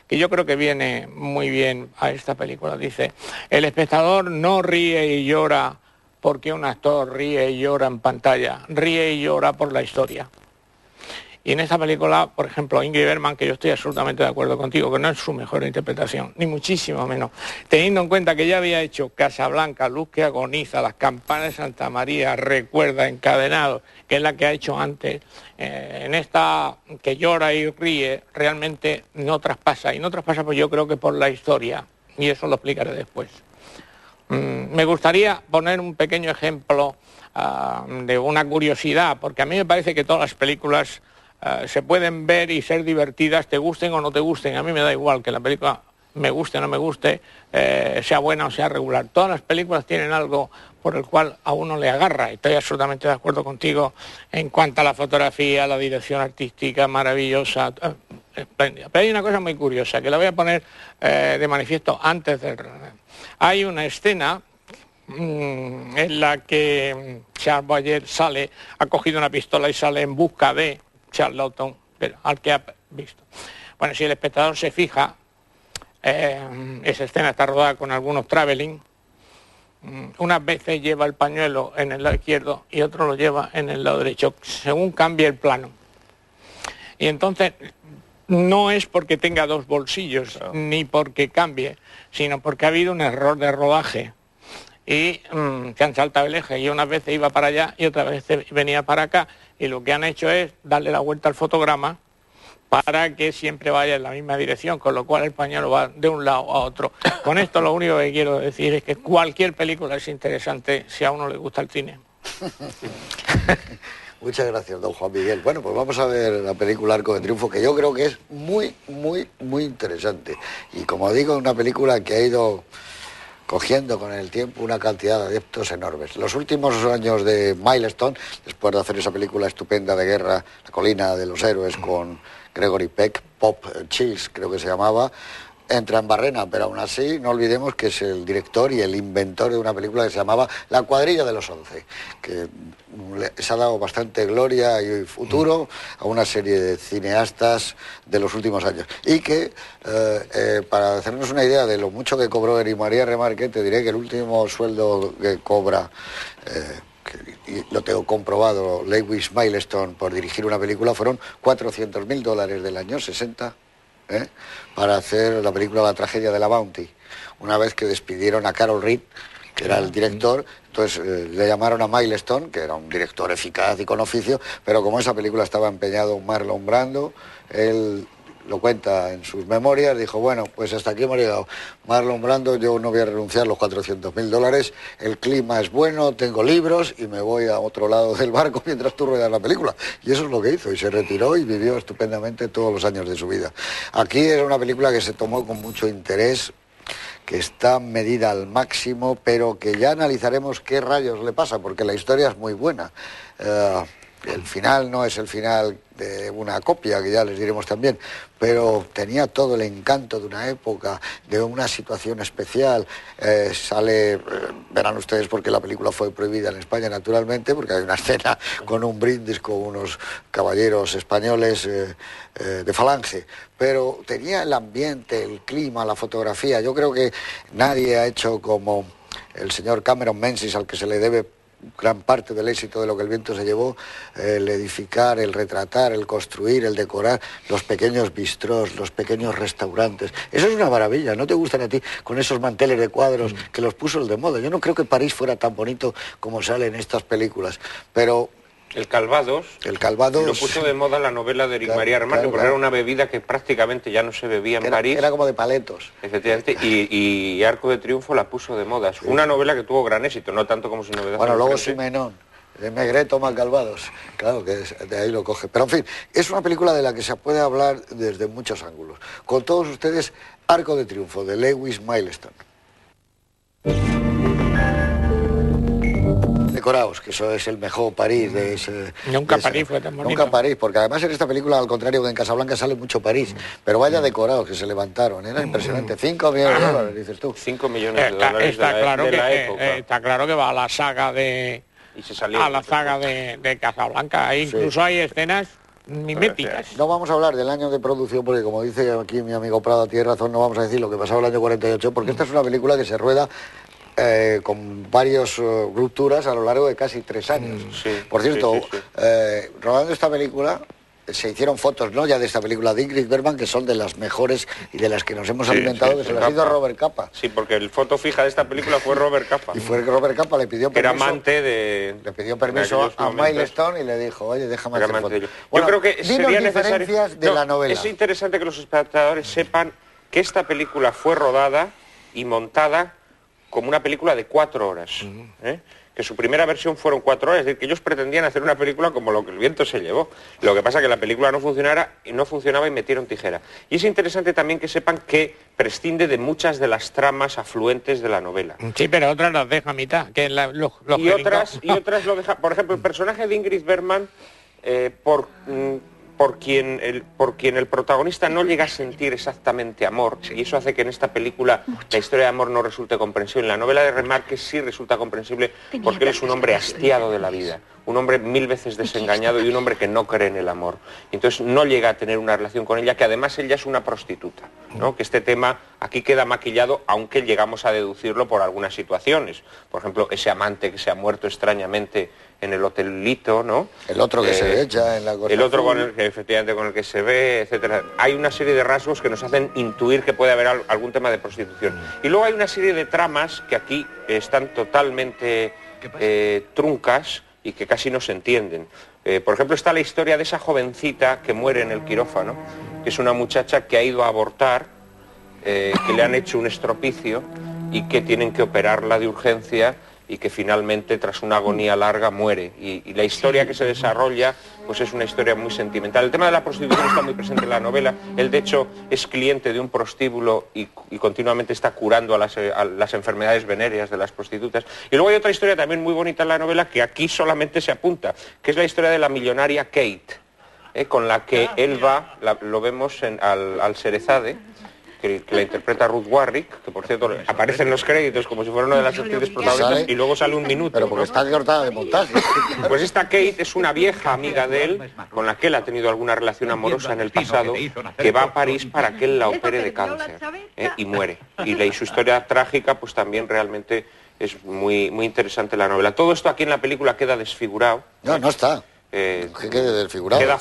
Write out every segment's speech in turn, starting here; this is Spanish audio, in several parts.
que yo creo que viene muy bien a esta película. Dice, el espectador no ríe y llora porque un actor ríe y llora en pantalla, ríe y llora por la historia. Y en esta película, por ejemplo, Ingrid Bergman, que yo estoy absolutamente de acuerdo contigo, que no es su mejor interpretación, ni muchísimo menos, teniendo en cuenta que ya había hecho Casablanca, Luz que agoniza, Las campanas de Santa María, Recuerda, Encadenado, que es la que ha hecho antes, en esta que llora y ríe, realmente no traspasa. Y no traspasa, pues yo creo que por la historia, y eso lo explicaré después. Me gustaría poner un pequeño ejemplo de una curiosidad, porque a mí me parece que todas las películas se pueden ver y ser divertidas, te gusten o no te gusten. A mí me da igual que la película me guste o no me guste, sea buena o sea regular. Todas las películas tienen algo por el cual a uno le agarra. Estoy absolutamente de acuerdo contigo en cuanto a la fotografía, la dirección artística maravillosa, espléndida. Pero hay una cosa muy curiosa que la voy a poner de manifiesto antes del... Hay una escena en la que Charles Boyer sale, ha cogido una pistola y sale en busca de Charlton, al que ha visto. Bueno, si el espectador se fija, esa escena está rodada con algunos travelling. Unas veces lleva el pañuelo en el lado izquierdo y otro lo lleva en el lado derecho, según cambie el plano. Y entonces no es porque tenga dos bolsillos, ni porque cambie, sino porque ha habido un error de rodaje. Y se han saltado el eje, y unas veces iba para allá y otras veces venía para acá, y lo que han hecho es darle la vuelta al fotograma para que siempre vaya en la misma dirección, con lo cual el pañuelo va de un lado a otro. Con esto lo único que quiero decir es que cualquier película es interesante si a uno le gusta el cine. Muchas gracias, don Juan Miguel. Bueno, pues vamos a ver la película Arco de Triunfo, que yo creo que es muy, muy, muy interesante. Y como digo, una película que ha ido cogiendo con el tiempo una cantidad de adeptos enormes. Los últimos años de Milestone, después de hacer esa película estupenda de guerra, La colina de los héroes, con Gregory Peck, Pop Chills creo que se llamaba, entra en barrena, pero aún así no olvidemos que es el director y el inventor de una película que se llamaba La cuadrilla de los 11, que se ha dado bastante gloria y futuro a una serie de cineastas de los últimos años. Y que, para hacernos una idea de lo mucho que cobró Eri María Remarque, te diré que el último sueldo que cobra, y lo tengo comprobado, Lewis Milestone por dirigir una película, fueron $400.000 del año 60, para hacer la película La tragedia de la Bounty. Una vez que despidieron a Carol Reed, que era el director, entonces le llamaron a Milestone, que era un director eficaz y con oficio, pero como esa película estaba empeñado Marlon Brando, él lo cuenta en sus memorias, dijo, bueno, pues hasta aquí hemos llegado. Marlon Brando, yo no voy a renunciar a los $400.000, el clima es bueno, tengo libros y me voy a otro lado del barco mientras tú ruedas la película. Y eso es lo que hizo, y se retiró y vivió estupendamente todos los años de su vida. Aquí es una película que se tomó con mucho interés, que está medida al máximo, pero que ya analizaremos qué rayos le pasa, porque la historia es muy buena. El final no es el final de una copia, que ya les diremos también, pero tenía todo el encanto de una época, de una situación especial. Verán ustedes por qué la película fue prohibida en España, naturalmente, porque hay una escena con un brindis con unos caballeros españoles de falange, pero tenía el ambiente, el clima, la fotografía. Yo creo que nadie ha hecho como el señor Cameron Menzies, al que se le debe gran parte del éxito de Lo que el viento se llevó, el edificar, el retratar, el construir, el decorar, los pequeños bistrós, los pequeños restaurantes. Eso es una maravilla. ¿No te gustan a ti con esos manteles de cuadros que los puso el de moda? Yo no creo que París fuera tan bonito como sale en estas películas, pero... El Calvados lo puso de moda la novela de Eri María Remarque, porque era una bebida que prácticamente ya no se bebía en París. Era como de paletos. Efectivamente, y Arco de Triunfo la puso de moda. Fue una novela que tuvo gran éxito, no tanto como su novedad. Bueno, luego Simenón, de Maigret toma Calvados, claro que de ahí lo coge. Pero en fin, es una película de la que se puede hablar desde muchos ángulos. Con todos ustedes, Arco de Triunfo, de Lewis Milestone. Decoraos, que eso es el mejor París de ese... Nunca París fue tan bonito. Nunca París, porque además en esta película, al contrario que en Casablanca, sale mucho París. Pero vaya decorados que se levantaron, era impresionante. 5 millones de dólares, dices tú. 5 millones de dólares de la época. Está claro que va a la saga de... Y se salió a la saga de Casablanca. Incluso hay escenas miméticas. No vamos a hablar del año de producción, porque como dice aquí mi amigo Prada, tiene razón, no vamos a decir lo que pasaba el año 48, porque esta es una película que se rueda con varias rupturas a lo largo de casi 3 años. Por cierto, rodando esta película se hicieron fotos, ¿no?, ya de esta película de Ingrid Bergman, que son de las mejores y de las que nos hemos alimentado, que se las hizo Robert Capa. Sí, porque el foto fija de esta película fue Robert Capa. Y fue Robert Capa, le pidió permiso. Era amante de... Le pidió permiso a Milestone y le dijo, oye, déjame hacer fotos. Bueno, yo creo que sería necesario... de la novela. Es interesante que los espectadores sepan que esta película fue rodada y montada como una película de 4 horas. Que su primera versión fueron 4 horas, es decir, que ellos pretendían hacer una película como Lo que el viento se llevó. Lo que pasa es que la película no funcionaba y metieron tijera. Y es interesante también que sepan que prescinde de muchas de las tramas afluentes de la novela. Sí, pero otras las deja a mitad. Que y otras lo deja... Por ejemplo, el personaje de Ingrid Bergman, por quien el protagonista no llega a sentir exactamente amor, y eso hace que en esta película la historia de amor no resulte comprensible. En la novela de Remarque sí resulta comprensible porque él es un hombre hastiado de la vida, un hombre 1000 veces desengañado y un hombre que no cree en el amor. Entonces no llega a tener una relación con ella, que además ella es una prostituta, ¿no? Que este tema aquí queda maquillado, aunque llegamos a deducirlo por algunas situaciones. Por ejemplo, ese amante que se ha muerto extrañamente en el hotelito, ¿no? El otro que se echa en la cosa. El otro efectivamente con el que se ve, etcétera. Hay una serie de rasgos que nos hacen intuir que puede haber algún tema de prostitución. Y luego hay una serie de tramas que aquí están totalmente truncas y que casi no se entienden. Por ejemplo, está la historia de esa jovencita que muere en el quirófano, que es una muchacha que ha ido a abortar, que le han hecho un estropicio y que tienen que operarla de urgencia, y que finalmente, tras una agonía larga, muere. Y la historia que se desarrolla pues es una historia muy sentimental. El tema de la prostitución está muy presente en la novela. Él, de hecho, es cliente de un prostíbulo y continuamente está curando a las enfermedades venéreas de las prostitutas. Y luego hay otra historia también muy bonita en la novela, que aquí solamente se apunta, que es la historia de la millonaria Kate, con la que él va, lo vemos al Cerezade, que la interpreta Ruth Warrick, que por cierto aparece en los créditos como si fuera una de las actrices protagonistas y luego sale un minuto. Pero porque está cortada de montaje. Pues esta Kate es una vieja amiga de él, con la que él ha tenido alguna relación amorosa en el pasado, que va a París para que él la opere de cáncer, y muere. Y su historia trágica pues también realmente es muy, muy interesante la novela. Todo esto aquí en la película queda desfigurado. No está. Que quede desfigurado. Queda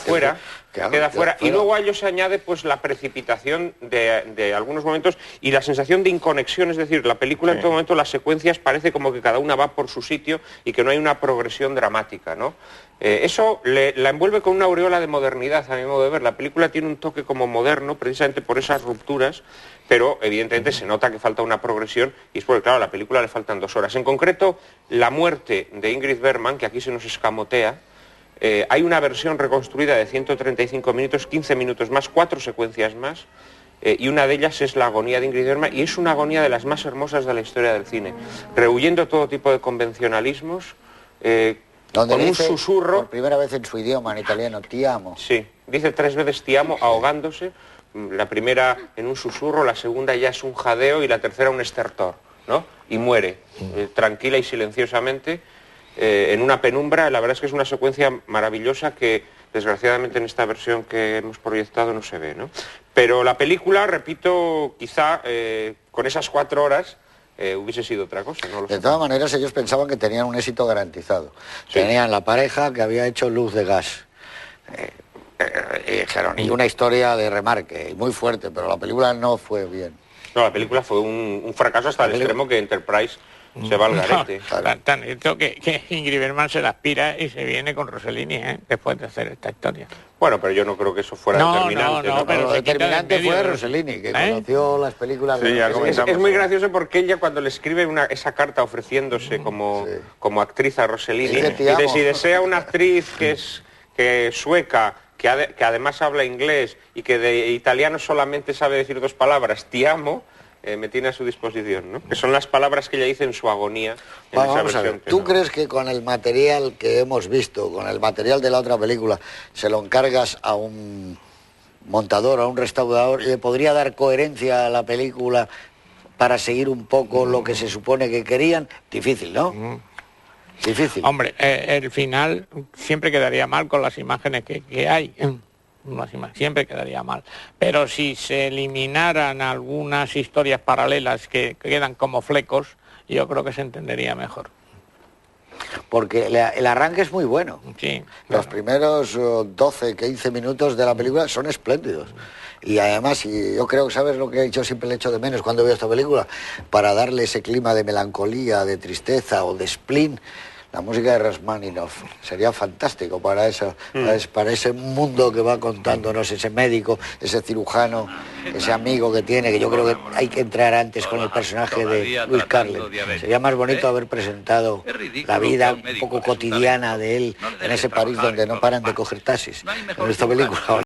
fuera. Y luego a ello se añade pues la precipitación de algunos momentos y la sensación de inconexión, es decir, la película en todo momento, las secuencias parece como que cada una va por su sitio y que no hay una progresión dramática, ¿no? Eso la envuelve con una aureola de modernidad, a mi modo de ver. La película tiene un toque como moderno, precisamente por esas rupturas, pero evidentemente se nota que falta una progresión y es porque, claro, a la película le faltan 2 horas. En concreto, la muerte de Ingrid Bergman, que aquí se nos escamotea. Hay una versión reconstruida de 135 minutos, 15 minutos más, 4 secuencias más, y una de ellas es la agonía de Ingrid Bergman, y es una agonía de las más hermosas de la historia del cine, rehuyendo todo tipo de convencionalismos, con un susurro. Por primera vez en su idioma, en italiano, ti amo. Sí, dice 3 veces ti amo, ahogándose, la primera en un susurro, la segunda ya es un jadeo y la tercera un estertor, ¿no? Y muere, tranquila y silenciosamente, en una penumbra. La verdad es que es una secuencia maravillosa que desgraciadamente en esta versión que hemos proyectado no se ve, ¿no? Pero la película, repito, quizá con esas 4 horas hubiese sido otra cosa, ¿no? De todas maneras, ellos pensaban que tenían un éxito garantizado. Sí. Tenían la pareja que había hecho Luz de Gas. Y una historia de Remarque, muy fuerte, pero la película no fue bien. No, la película fue un fracaso hasta el extremo que Enterprise se va al garete. Tan esto que Ingrid Bergman se la aspira y se viene con Rossellini, después de hacer esta historia. Bueno, pero yo no creo que eso fuera determinante. No, pero lo determinante fue Rossellini, que conoció las películas de... Es muy gracioso porque ella, cuando le escribe esa carta ofreciéndose como actriz a Rossellini, dice, si desea una actriz que es sueca, que además habla inglés y que de italiano solamente sabe decir 2 palabras, ti amo, me tiene a su disposición, ¿no? Que son las palabras que ella dice en su agonía en esa vamos versión. A ver, ¿tú crees que con el material que hemos visto, con el material de la otra película, se lo encargas a un montador, a un restaurador, y le podría dar coherencia a la película para seguir un poco lo que se supone que querían? Difícil, ¿no? Difícil. Hombre, el final siempre quedaría mal con las imágenes que hay. Siempre quedaría mal. Pero si se eliminaran algunas historias paralelas que quedan como flecos, yo creo que se entendería mejor. Porque el arranque es muy bueno. Sí, Los claro. primeros 12, 15 minutos de la película son espléndidos. Y además, y yo creo que, ¿sabes lo que yo siempre le echo de menos cuando veo esta película? Para darle ese clima de melancolía, de tristeza o de spleen, la música de Rachmaninoff sería fantástico para eso, para ese mundo que va contándonos ese médico, ese cirujano, ese amigo que tiene, que yo creo que hay que entrar antes con el personaje de Luis Carlet. Sería más bonito haber presentado la vida un poco cotidiana de él en ese París donde no paran de coger taxis. En esta película